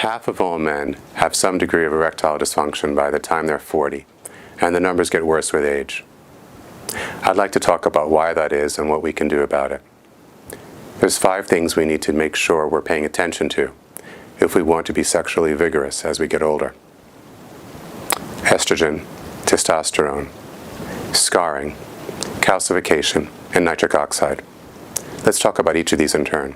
Half of all men have some degree of erectile dysfunction by the time they're 40, and the numbers get worse with age. I'd like to talk about why that is and what we can do about it. There's 5 things we need to make sure we're paying attention to if we want to be sexually vigorous as we get older. Estrogen, testosterone, scarring, calcification, and nitric oxide. Let's talk about each of these in turn.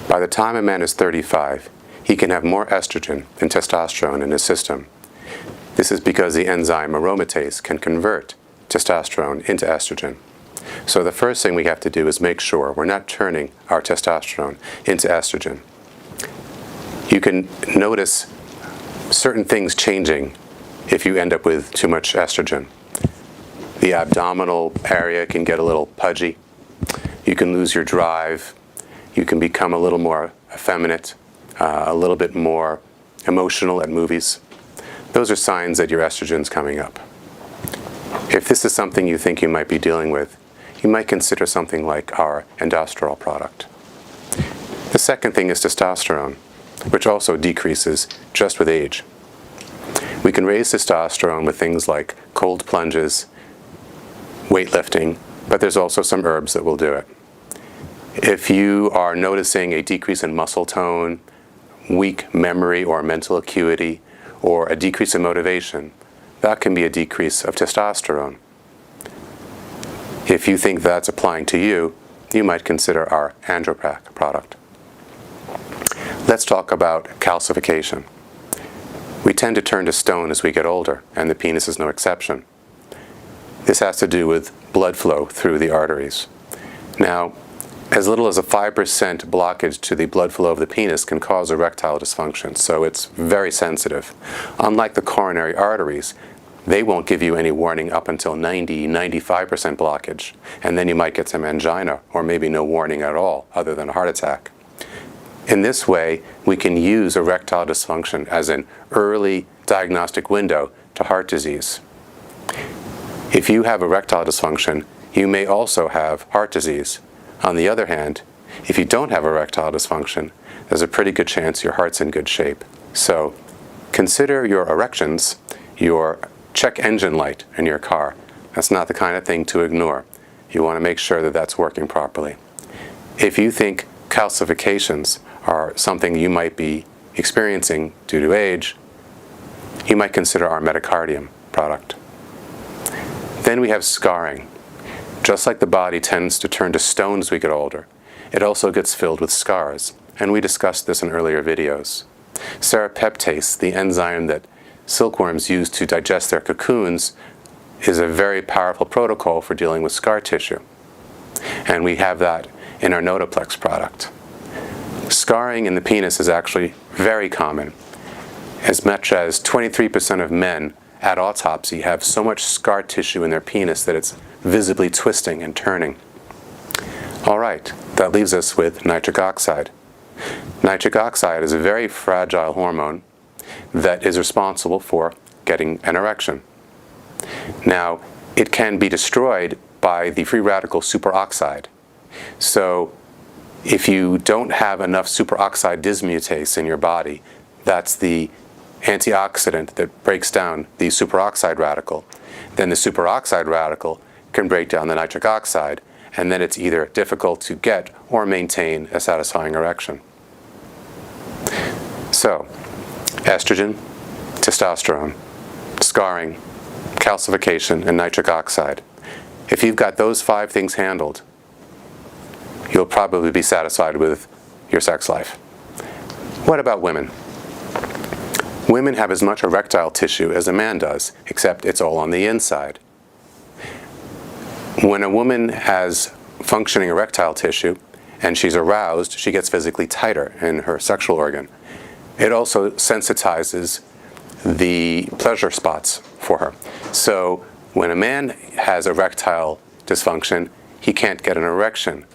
By the time a man is 35, he can have more estrogen and testosterone in his system. This is because the enzyme aromatase can convert testosterone into estrogen. So the first thing we have to do is make sure we're not turning our testosterone into estrogen. You can notice certain things changing if you end up with too much estrogen. The abdominal area can get a little pudgy. You can lose your drive. You can become a little more effeminate, a little bit more emotional at movies. Those are signs that your estrogen's coming up. If this is something you think you might be dealing with, you might consider something like our endosterol product. The second thing is testosterone, which also decreases just with age. We can raise testosterone with things like cold plunges, weightlifting, but there's also some herbs that will do it. If you are noticing a decrease in muscle tone, weak memory or mental acuity, or a decrease in motivation, that can be a decrease of testosterone. If you think that's applying to you, you might consider our Andropac product. Let's talk about calcification. We tend to turn to stone as we get older, and the penis is no exception. This has to do with blood flow through the arteries. Now, as little as a 5% blockage to the blood flow of the penis can cause erectile dysfunction, so it's very sensitive. Unlike the coronary arteries, they won't give you any warning up until 90–95% blockage, and then you might get some angina, or maybe no warning at all, other than a heart attack. In this way, we can use erectile dysfunction as an early diagnostic window to heart disease. If you have erectile dysfunction, you may also have heart disease. On the other hand, if you don't have erectile dysfunction, there's a pretty good chance your heart's in good shape. So consider your erections your check engine light in your car. That's not the kind of thing to ignore. You want to make sure that that's working properly. If you think calcifications are something you might be experiencing due to age, you might consider our metacardium product. Then we have scarring. Just like the body tends to turn to stone as we get older, it also gets filled with scars, and we discussed this in earlier videos. Serrapeptase, the enzyme that silkworms use to digest their cocoons, is a very powerful protocol for dealing with scar tissue, and we have that in our Notoplex product. Scarring in the penis is actually very common. As much as 23% of men at autopsy have so much scar tissue in their penis that it's visibly twisting and turning. All right, that leaves us with nitric oxide. Nitric oxide is a very fragile hormone that is responsible for getting an erection. Now, it can be destroyed by the free radical superoxide. So, if you don't have enough superoxide dismutase in your body, that's the antioxidant that breaks down the superoxide radical, then the superoxide radical can break down the nitric oxide, and then it's either difficult to get or maintain a satisfying erection. So, estrogen, testosterone, scarring, calcification, and nitric oxide. If you've got those 5 things handled, you'll probably be satisfied with your sex life. What about women? Women have as much erectile tissue as a man does, except it's all on the inside. When a woman has functioning erectile tissue and she's aroused, she gets physically tighter in her sexual organ. It also sensitizes the pleasure spots for her. So when a man has erectile dysfunction, he can't get an erection.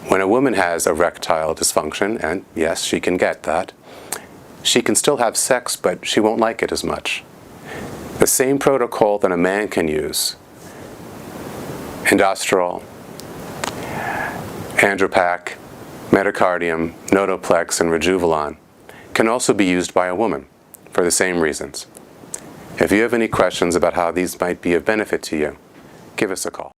When a woman has erectile dysfunction, and yes, she can get that, she can still have sex, but she won't like it as much. The same protocol that a man can use, endosterol, Andropac, metacardium, Notoplex, and Rejuvelon, can also be used by a woman for the same reasons. If you have any questions about how these might be of benefit to you, give us a call.